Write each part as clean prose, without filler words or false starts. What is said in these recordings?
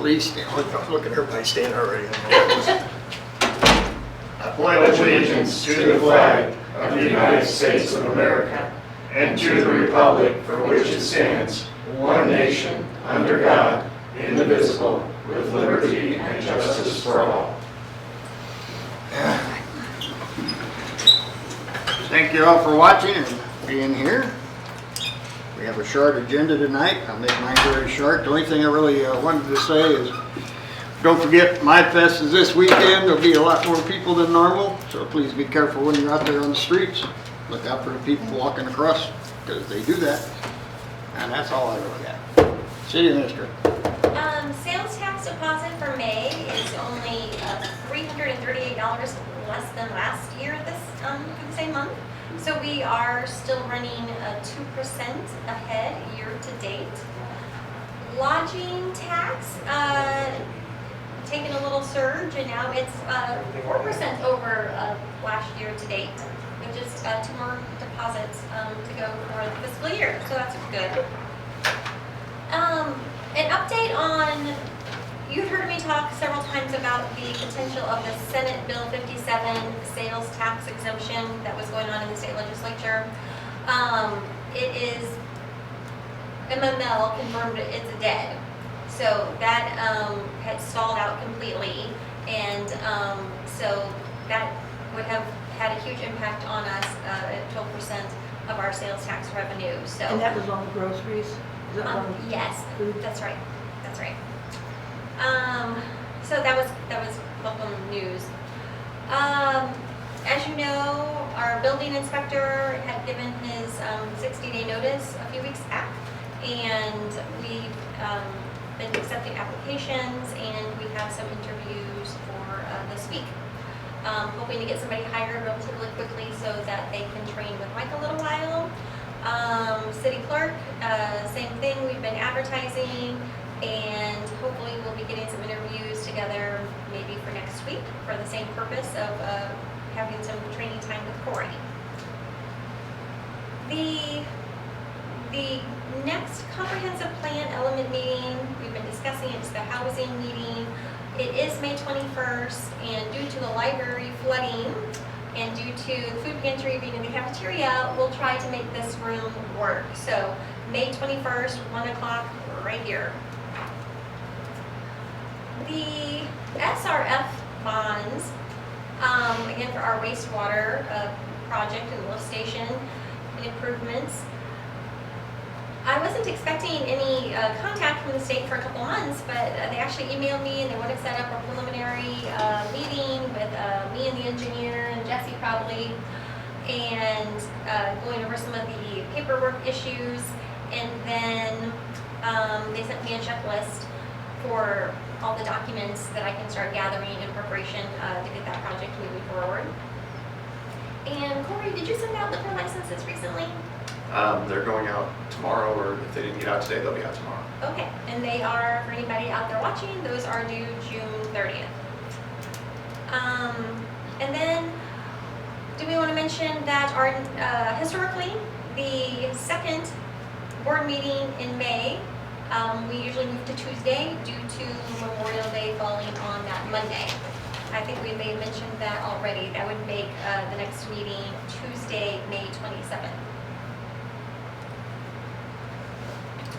please stand. Look at everybody stand already. I pledge allegiance to the flag of the United States of America and to the republic for which it stands, one nation, under God, indivisible, with liberty and justice for all. Thank you all for watching and being here. We have a short agenda tonight. I'll make mine very short. The only thing I really wanted to say is don't forget Mud Fest is this weekend. There'll be a lot more people than normal, so please be careful when you're out there on the streets. Look out for the people walking across, because they do that. And that's all I really got. City Administrator. Sales tax deposit for May is only $338 less than last year for the same month. So we are still running 2% ahead year to date. Lodging tax taking a little surge, and now it's 4% over last year to date, with just 2 more deposits to go for the fiscal year. So that's good. An update on, you've heard me talk several times about the potential of the Senate Bill 57 sales tax exemption that was going on in the state legislature. It is, MML confirmed it's dead. So that had stalled out completely, and so that would have had a huge impact on us at 12% of our sales tax revenue. So. And that was on the groceries? Is that on Yes, food? that's right. That's right. So that was welcome news. As you know, our building inspector had given his 60-day notice a few weeks back, and we've been accepting applications, and we have some interviews for this week. Hoping to get somebody hired relatively quickly so that they can train with Mike a little while. City clerk, same thing. We've been advertising, and hopefully we'll be getting some interviews together maybe for next week for the same purpose of having some training time with Corey. The next comprehensive plan element meeting, we've been discussing, it's the housing meeting. It is May 21st, and due to the library flooding and due to the food pantry being in the cafeteria, we'll try to make this room work. So May 21st, 1 o'clock, right here. The SRF bonds, again for our wastewater project and lift station improvements. I wasn't expecting any contact from the state for a couple months, but they actually emailed me and they want to set up a preliminary meeting with me and the engineer and Jesse probably, and going over some of the paperwork issues. And then they sent me a checklist for all the documents that I can start gathering in preparation to get that project moving forward. And Corey, did you send out liquor licenses recently? They're going out tomorrow, or if they didn't get out today, they'll be out tomorrow. Okay, and they are, for anybody out there watching, those are due June 30th. And then, do we want to mention that our, historically, the second board meeting in May, we usually move to Tuesday due to Memorial Day falling on that Monday. I think we may have mentioned that already. That would make the next meeting Tuesday, May 27th.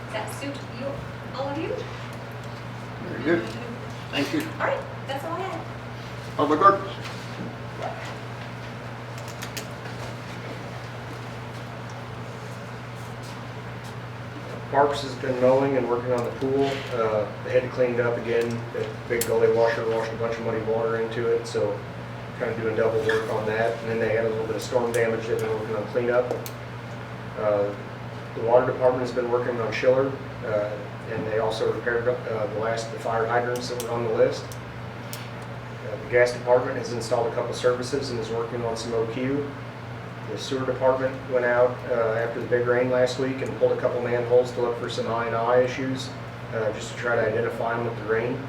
Does that suit you, all of you? Very good. Thank you. All right, that's all I had. Public Works. Parks has been mowing and working on the pool. They had to clean it up again. The big gully washer washed a bunch of muddy water into it, so kind of doing double work on that. And then they had a little bit of storm damage they've been working on cleanup. The water department has been working on Schiller, and they also repaired the fire hydrants that were on the list. The gas department has installed a couple services and is working on some OQ. The sewer department went out after the big rain last week and pulled a couple manholes to look for some I&I issues, just to try to identify them with the rain.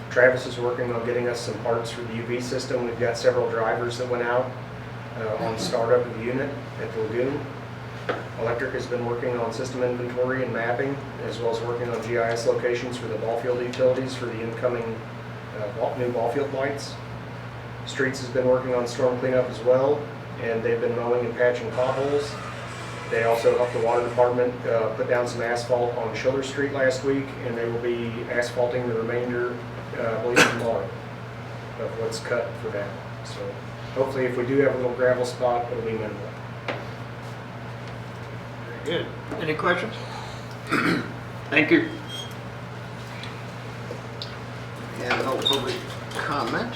Travis is working on getting us some parts for the UV system. We've got several drivers that went out on startup of the unit at the lagoon. Electric has been working on system inventory and mapping, as well as working on GIS locations for the ball field utilities for the incoming new ball field lights. Streets has been working on storm cleanup as well, and they've been mowing and patching potholes. They also helped the water department put down some asphalt on Schiller Street last week, and they will be asphalting the remainder, I believe, tomorrow of what's cut for that. So hopefully, if we do have a little gravel spot, it'll be minimal. Very good. Any questions? Thank you. And no public comment.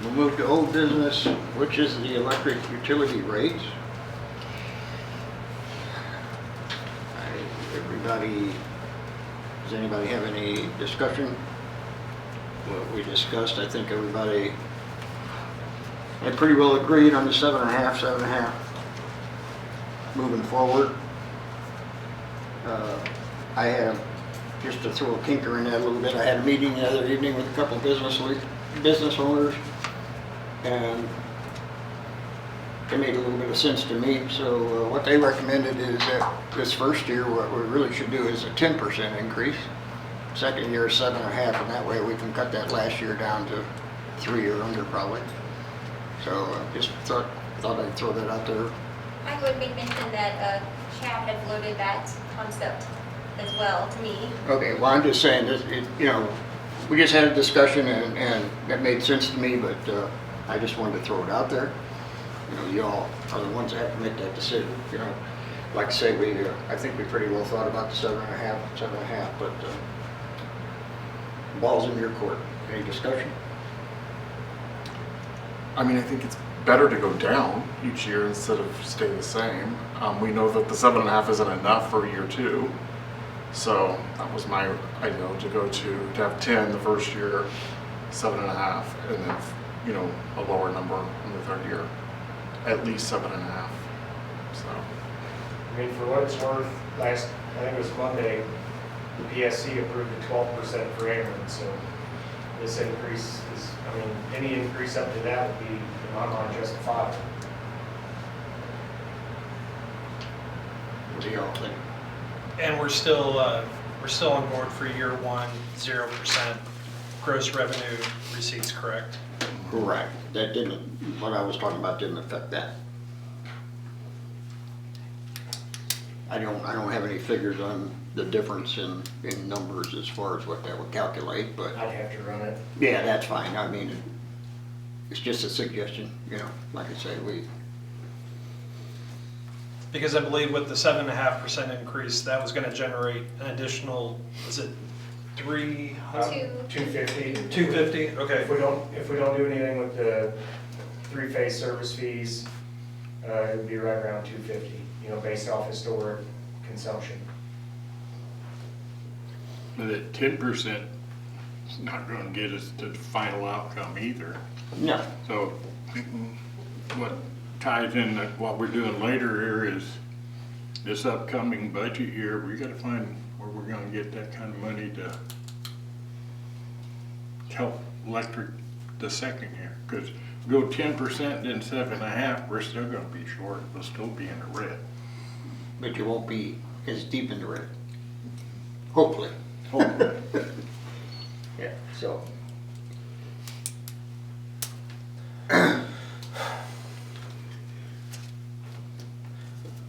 We'll move to old business, which is the electric utility rates. Does anybody have any discussion? What we discussed, I think everybody had pretty well agreed on the 7.5. Moving forward. I had, just to throw a kinker in that a little bit, I had a meeting the other evening with a couple of business owners, and it made a little bit of sense to me. So what they recommended is that this first year, what we really should do is a 10% increase. Second year, 7.5, and that way we can cut that last year down to 3 or under probably. So just thought I'd throw that out there. I would make mention that Chad had floated that concept as well to me. Okay, well, I'm just saying that, we just had a discussion and that made sense to me, but I just wanted to throw it out there. You all are the ones that have to make that decision, Like I say, I think we pretty well thought about the 7.5, but ball's in your court. Any discussion? I mean, I think it's better to go down each year instead of stay the same. We know that the 7.5 isn't enough for year 2. So that was my idea, to have 10 the first year, 7.5, and then, a lower number in the third year. At least 7.5. So. I mean, for what it's worth, I think it was Monday, the PSC approved a 12% for Ameren, so this increase is, any increase up to that would be, in my mind, justifiable. What do y'all think? And we're still on board for year 1, 0% gross revenue receipts, correct? Correct. That didn't, what I was talking about didn't affect that. I don't have any figures on the difference in numbers as far as what that would calculate, but I'd have to run it. yeah, that's fine. It's just a suggestion, like I say, Because I believe with the 7.5% increase, that was going to generate an additional, is it 300? 250. 250? Okay. If we don't do anything with the 3-phase service fees, it would be right around 250. Based off historic consumption. But at 10%, it's not going to get us to the final outcome either. no. So what ties in what we're doing later here is this upcoming budget year, we got to find where we're going to get that kind of money to help electric the second year. Because go 10%, then 7.5, we're still going to be short. We'll still be in the red. But you won't be as deep in the red. Hopefully. Yeah, so.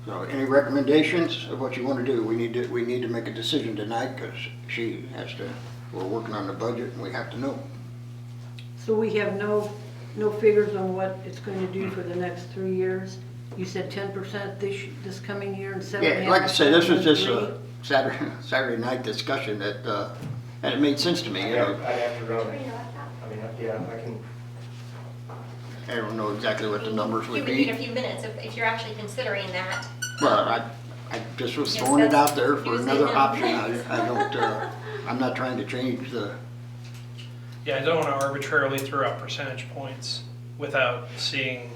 So any recommendations of what you want to do? We need to make a decision tonight because we're working on the budget and we have to know. So we have no figures on what it's going to do for the next 3 years? You said 10% this coming year and 7.5%? Yeah, like I say, this was just in a Saturday night discussion that, and it made sense to me, I'd have to run it. Yeah, I can. I don't know exactly what the numbers You would would need be. a few minutes if you're actually considering that. But I just was Yes, throwing it that's out there for using another them. option. I don't, I'm not trying to change the, Yeah, I don't want to arbitrarily throw out percentage points without seeing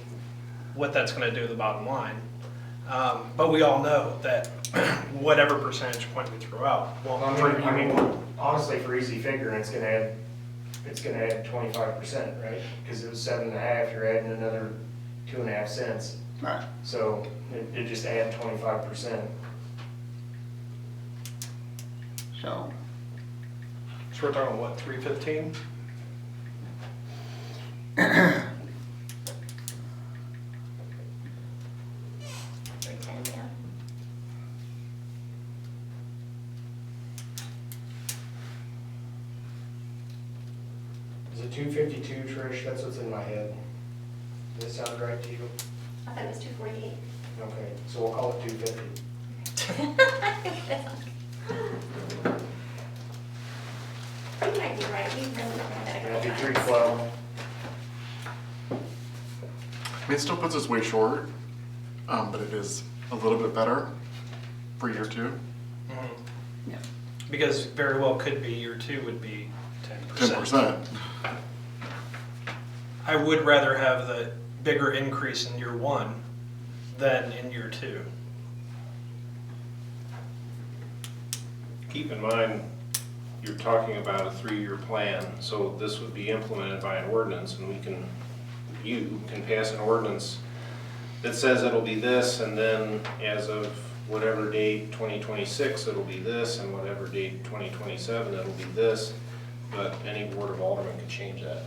what that's going to do to the bottom line. But we all know that whatever percentage point we throw out won't Honestly, for easy figuring, it's gonna add 25%, right? Because it was 7.5, you're adding another 2.5 cents. Right. So it just add 25%. So, So we're talking, what, 315? Yeah. Is it 252, Trish? That's what's in my head. Does that sound right to you? I thought it was 248. Okay, so we'll call it 250. You might be right, we really don't have that a That'd be couple times. 312. I mean, it still puts us way short, but it is a little bit better for year two. yeah. Because very well could be year 2 would be 10%. 10%. I would rather have the bigger increase in year 1 than in year 2. Keep in mind, you're talking about a 3-year plan, so this would be implemented by an ordinance, and you can pass an ordinance that says it'll be this, and then as of whatever date, 2026, it'll be this, and whatever date, 2027, it'll be this, but any board of aldermen can change that.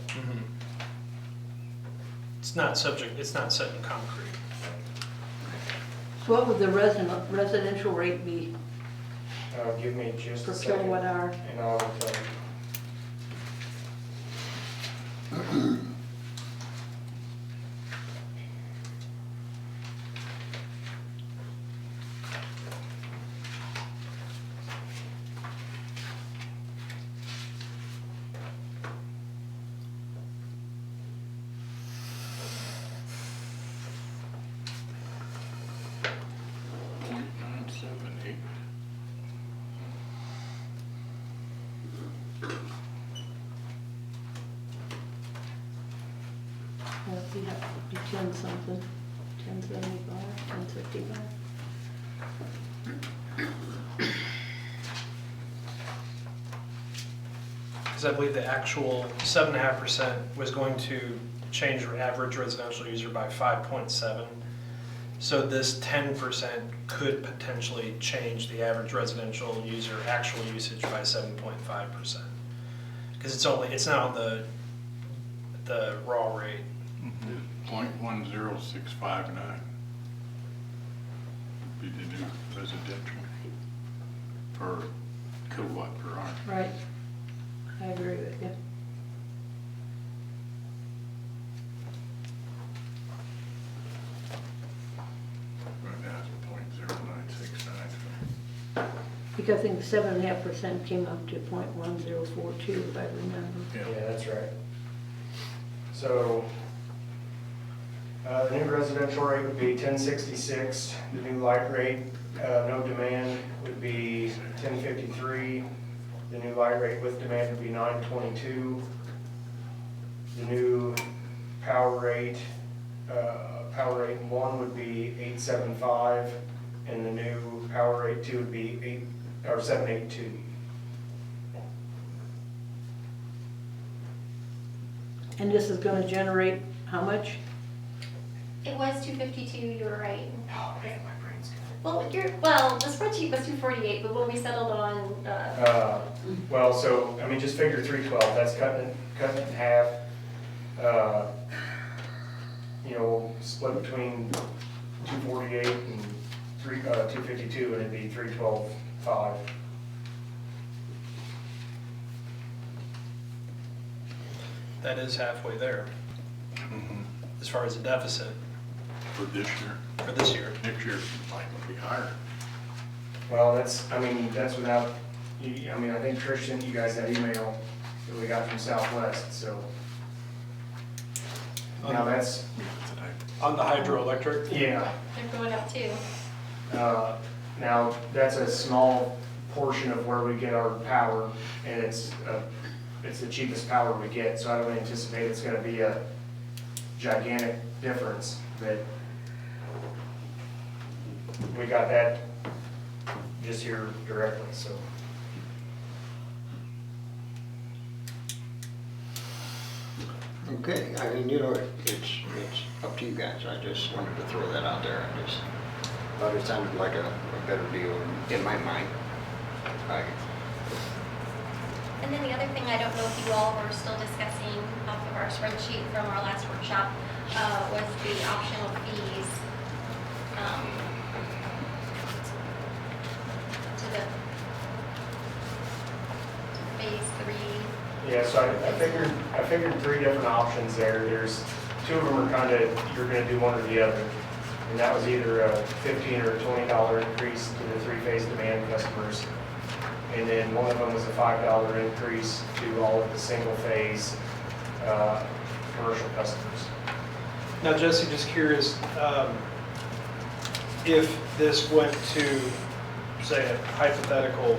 It's not set in concrete. So what would the residential rate be Give me just per a second. kilowatt hour? And I'll tell you. .978. Well, you have to be 10 something, 1075, 1065. Because I believe the actual 7.5% was going to change your average residential user by 5.7. So this 10% could potentially change the average residential user actual usage by 7.5%. Because it's not on the raw rate. .10659 would be the new residential per kilowatt per hour. Right. I agree with you. Right now it's .0969. Because I think 7.5% came up to 0.1042, if I remember. Yeah, that's right. So, the new residential rate would be 1066. The new light rate, no demand, would be 1053. The new light rate with demand would be 922. The new power rate 1 would be 875, and the new power rate 2 would be 782. And this is gonna generate how much? It was 252, you were right. Oh man, my brain's good. Well, the spreadsheet was 248, but when we settled on, Well, so, I mean, just figure 312, that's cutting it in half. Split between 248 and 252, and it'd be 312.5. That is halfway there, as far as the deficit For this year. for this year. Next year might be higher. Well, that's without, I think Trish sent you guys that email that we got from Southwest, so. Now that's, Today. On the hydroelectric? yeah. they're going up too. Now, that's a small portion of where we get our power, and it's the cheapest power we get, so I don't anticipate it's gonna be a gigantic difference, but we got that just here directly, so. Okay, I mean, you know, it's up to you guys, I just wanted to throw that out there, I just thought it sounded like a better deal in my mind. And then the other thing, I don't know if you all were still discussing off of our spreadsheet from our last workshop, was the optional fees. To the phase 3. Yeah, so I figured 3 different options there. There's 2 of them are kind of, you're gonna do one or the other. And that was either a $15 or $20 increase to the 3-phase demand customers. And then one of them was a $5 increase to all of the single-phase commercial customers. Now, Jesse, just curious, if this went to, say, a hypothetical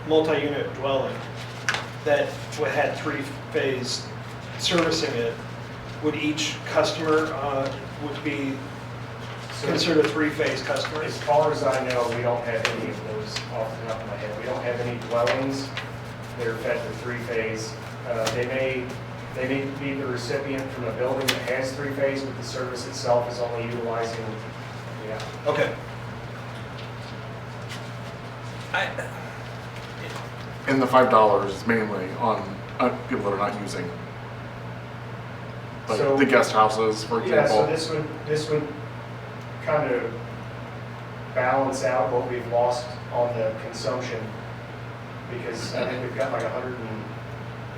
multi-unit dwelling that had 3-phase servicing it, would each customer would be considered a 3-phase customer? As far as I know, we don't have any of those off the top of my head. We don't have any dwellings that are fed to 3-phase. They may be the recipient from a building that has 3-phase, but the service itself is only utilizing, yeah. Okay. And the $5 is mainly on people that are not using, like So- the guest houses, for Yeah, so example. this would kind of balance out what we've lost on the consumption, because I think we've got like 100 and,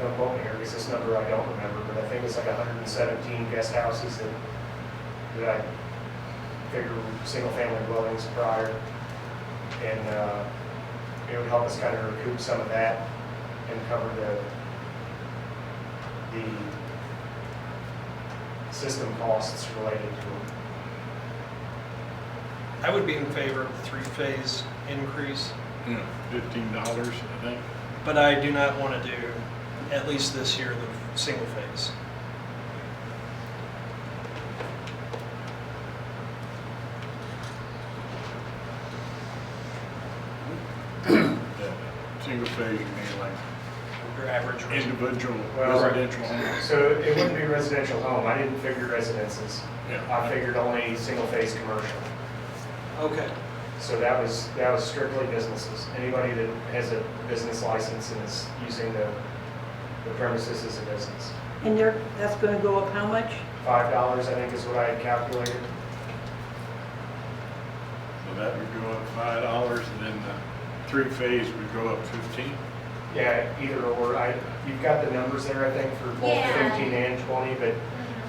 don't quote me here, because this number I don't remember, but I think it's like 117 guest houses that I figure were single-family dwellings prior, and it would help us kind of recoup some of that and cover the system costs related to them. I would be in favor of the 3-phase increase, Yeah, $15, I think. but I do not want to do, at least this year, the single phase. Single phase, you mean like Your average resident. individual Well, residential homes? So it wouldn't be residential home. I didn't figure residences. Yeah. I figured only single-phase commercial. Okay. So that was strictly businesses. Anybody that has a business license and is using the premises as a business. And that's gonna go up how much? $5, I think, is what I had calculated. So that would go up $5, and then the 3-phase would go up 15. Yeah, either or. You've got the numbers there, I think, for both Yeah. 15 and 20, but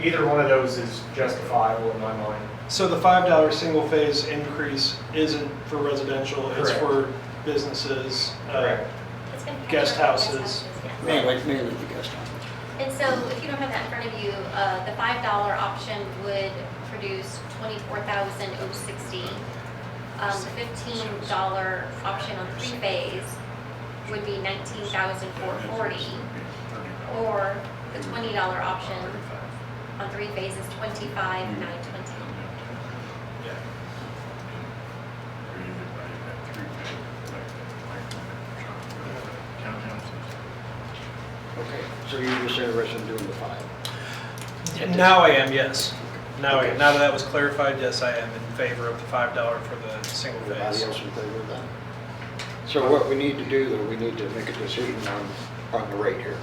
either one of those is justifiable in my mind. So the $5 single phase increase isn't for residential, it's Correct. for businesses, Correct. It's gonna be Guest covered by houses. yes. Mainly the guest house. And so if you don't have that in front of you, the $5 option would produce $24,060. The $15 option on 3-phase would be $19,440. Or the $20 option on 3-phase is $25,920. Yeah. Or you could buy that 3-phase, like townhouses. Okay, so you're just interested in doing the 5? Now I am, yes. Now Okay. that that was clarified, yes, I am in favor of the $5 for the single Everybody phase. else in favor of that? So what we need to do, though, we need to make a decision on the rate here.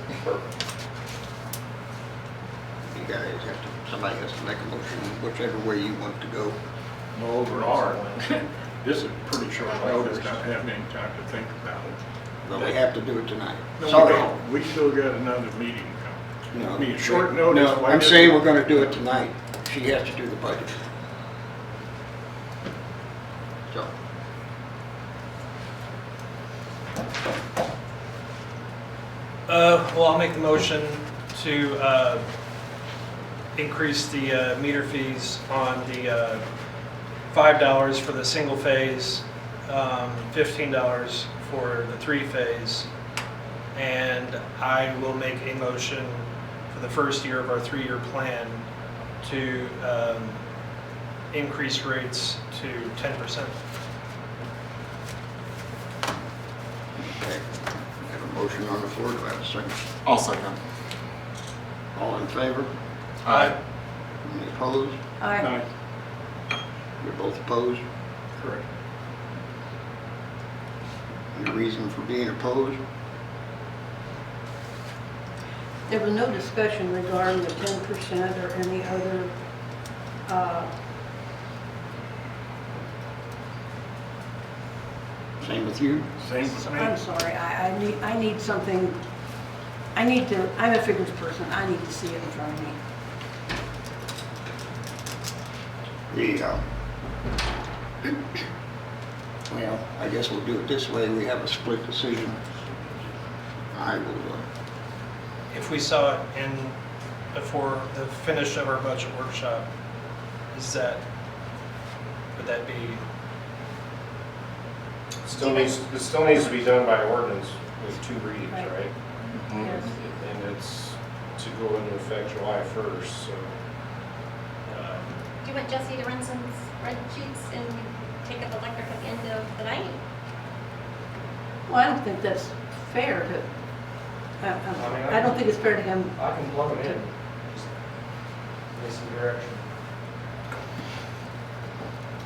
You guys have to, somebody has to make a motion, whichever way you want to go. Well, overall, this is pretty short notice, not having any time to think about it. But we have to do it tonight. No, we Sorry. don't. We still got another meeting coming. No. I mean, short notice. No, why I'm doesn't- saying we're gonna do it tonight. She has to do the budget. So, Well, I'll make the motion to increase the meter fees on the $5 for the single phase, $15 for the 3-phase, and I will make a motion for the first year of our 3-year plan to increase rates to 10%. okay. I have a motion on the floor. Do I have a second? I'll second. All in favor? Aye. Any opposed? Aye. You're both opposed? Correct. Any reason for being opposed? There was no discussion regarding the 10% or any other, Same with you? Same with me. I'm sorry, I need something, I'm a figures person, I need to see it in front of me. Well, I guess we'll do it this way. We have a split decision. I will, If we saw it in, before the finish of our budget workshop, would that be, It still needs to be done by ordinance with 2 readings, Right. right? Yes. And it's to go into effect July 1st, so. Do you want Jesse to run some spreadsheets and take up electric at the end of the night? Well, I don't think that's fair to, I don't think it's fair to him. I can plug them in. Just need some direction.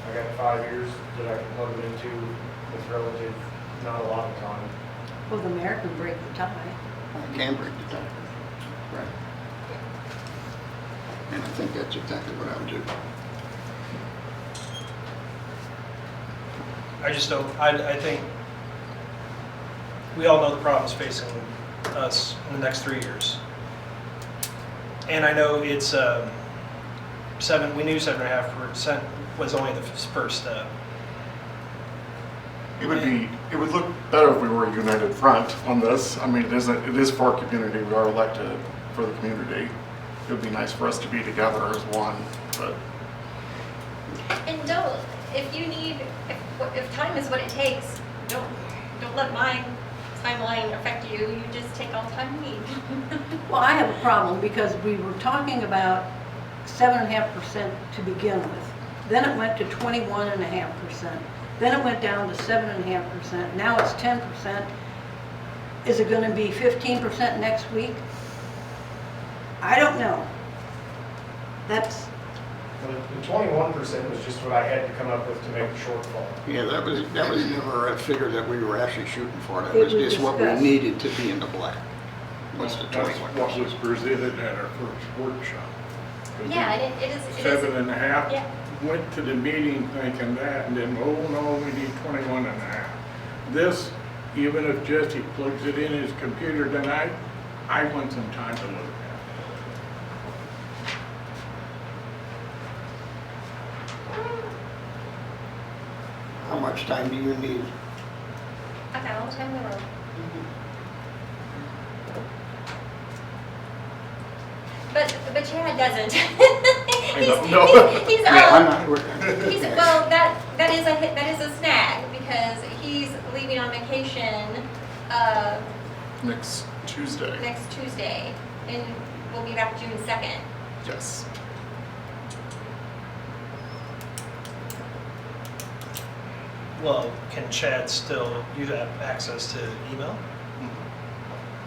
I got 5 years that I can plug them into with relative, not a lot of time. Well, the mayor can break the tie. I can break the tie. Right. And I think that's exactly what I'll do. I just don't, I think we all know the problems facing us in the next 3 years. And I know it's, we knew 7.5% was only the first step. It would look better if we were a united front on this. I mean, it is for our community. We are elected for the community. It would be nice for us to be together as one, but And don't, if you need, if time is what it takes, don't let my timeline affect you. You just take all the time you need. Well, I have a problem because we were talking about 7.5% to begin with. Then it went to 21.5%. Then it went down to 7.5%. Now it's 10%. Is it going to be 15% next week? I don't know. That's, The 21% was just what I had to come up with to make the shortfall. Yeah, that was never a figure that we were actually shooting for. That It was was just what we discussed. needed to be in the black. What's the That's 21%? what was presented at our first workshop. Yeah, and it is. 7.5. Yeah. Went to the meeting thinking that, and then, oh no, we need 21.5. This, even if Jesse plugs it in his computer tonight, I want some time to look at How much time do you need? I've got all the time in the world. But Chad doesn't. don't know. He's Yeah, I'm not working. He's, well, that is a snag because he's leaving on vacation next Tuesday. next Tuesday, and we'll be back June 2nd. Yes. Well, can Chad still, you have access to email?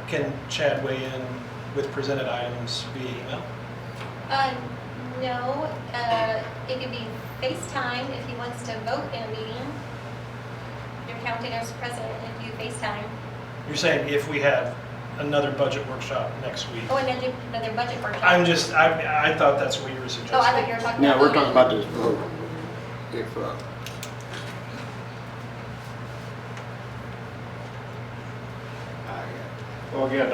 Can Chad weigh in with presented items via email? No, it could be FaceTime if he wants to vote in a meeting. You're counted as president if you FaceTime. You're saying if we had another budget workshop next week? Oh, and then do another budget workshop. I thought that's what you were suggesting. Oh, I thought you were talking Now, about. we're talking about voting. this vote. If, Well, again,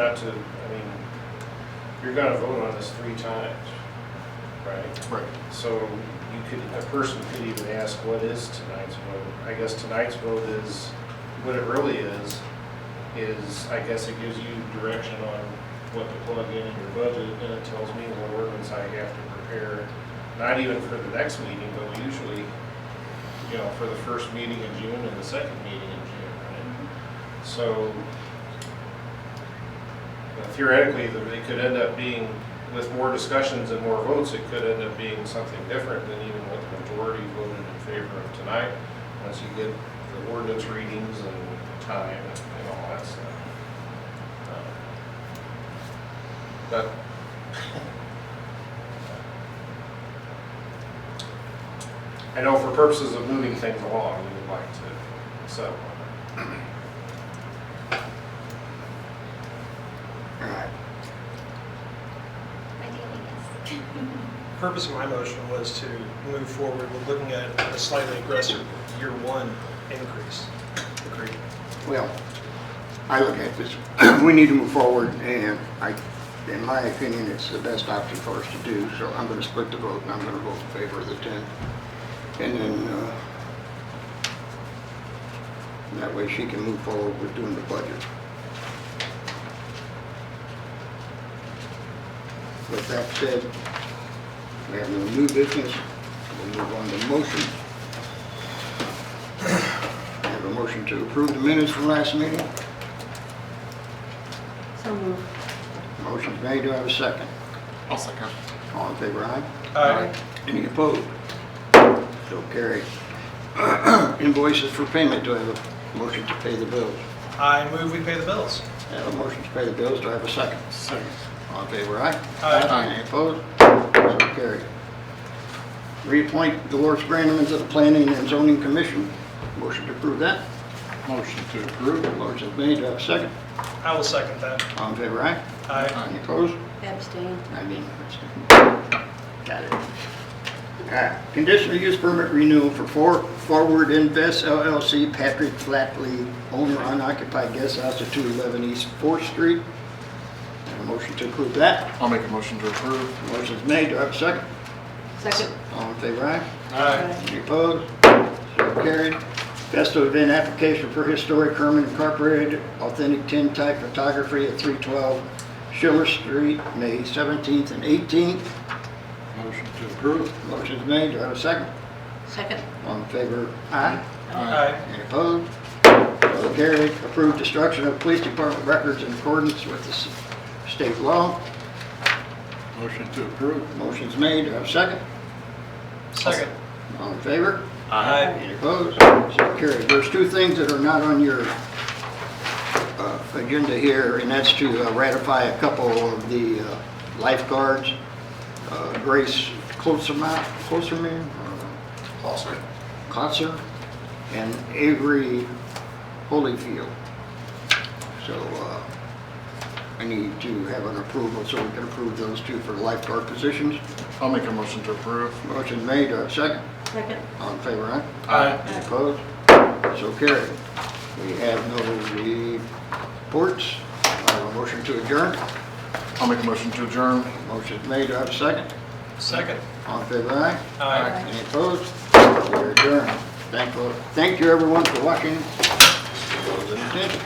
you're gonna vote on this 3 times, right? Right. So a person could even ask, what is tonight's vote? I guess tonight's vote is, what it really is, I guess it gives you direction on what to plug in your budget, and it tells me what ordinance I have to prepare, not even for the next meeting, but we usually, for the first meeting in June and the second meeting in June, right? So theoretically, it could end up being, with more discussions and more votes, it could end up being something different than even what the majority voted in favor of tonight, once you get the ordinance readings and time and all that stuff. But I know for purposes of moving things along, you would like to settle on it. All right. Ideally, yes. Purpose of my motion was to move forward with looking at a slightly aggressive year one increase. Agreed. Well, I look at this, we need to move forward, and in my opinion, it's the best option for us to do, so I'm gonna split the vote, and I'm gonna vote in favor of the 10. And then, that way she can move forward with doing the budget. With that said, we have no new business, we'll move on to motion. I have a motion to approve the minutes from last meeting. So moved. Motion's made, do I have a second? I'll second. All in favor, aye? Aye. Any opposed? So carried. Invoices for payment, do I have a motion to pay the bills? I move we pay the bills. I have a motion to pay the bills, do I have a second? Second. All in favor, aye? Aye. Any opposed? So carried. Reappoint Dolores Brandman to the Planning and Zoning Commission. Motion to approve that. Motion to approve. Motion's made, do I have a second? I will second that. All in favor, aye? Aye. Any opposed? Abstain. Got it. Conditional use permit renewal for Forward Invest LLC, Patrick Flatley, owner unoccupied guest house at 211 East 4th Street. Have a motion to approve that. I'll make a motion to approve. Motion's made, do I have a second? Second. All in favor, aye? Aye. Any opposed? So carried. Festival event application for Historic Herman Incorporated, authentic tin type photography at 312 Schiller Street, May 17th and 18th. Motion to approve. Motion's made, do I have a second? Second. All in favor, aye? Aye. Any opposed? So carried. Approved destruction of police department records in accordance with the state law. Motion to approve. Motion's made, do I have a second? Second. All in favor? Aye. Any opposed? So carried. There's two things that are not on your agenda here, and that's to ratify a couple of the lifeguards. Grace Klosterman, Klotzer, and Avery Holyfield. So I need to have an approval so we can approve those two for the lifeguard positions. I'll make a motion to approve. Motion made, second. Second. All in favor, aye? Aye. Any opposed? So carried. We have no reports. A motion to adjourn. I'll make a motion to adjourn. Motion's made, do I have a second? Second. All in favor, aye? Aye. Any opposed? We're adjourned. Thank you everyone for watching. Those in attendance.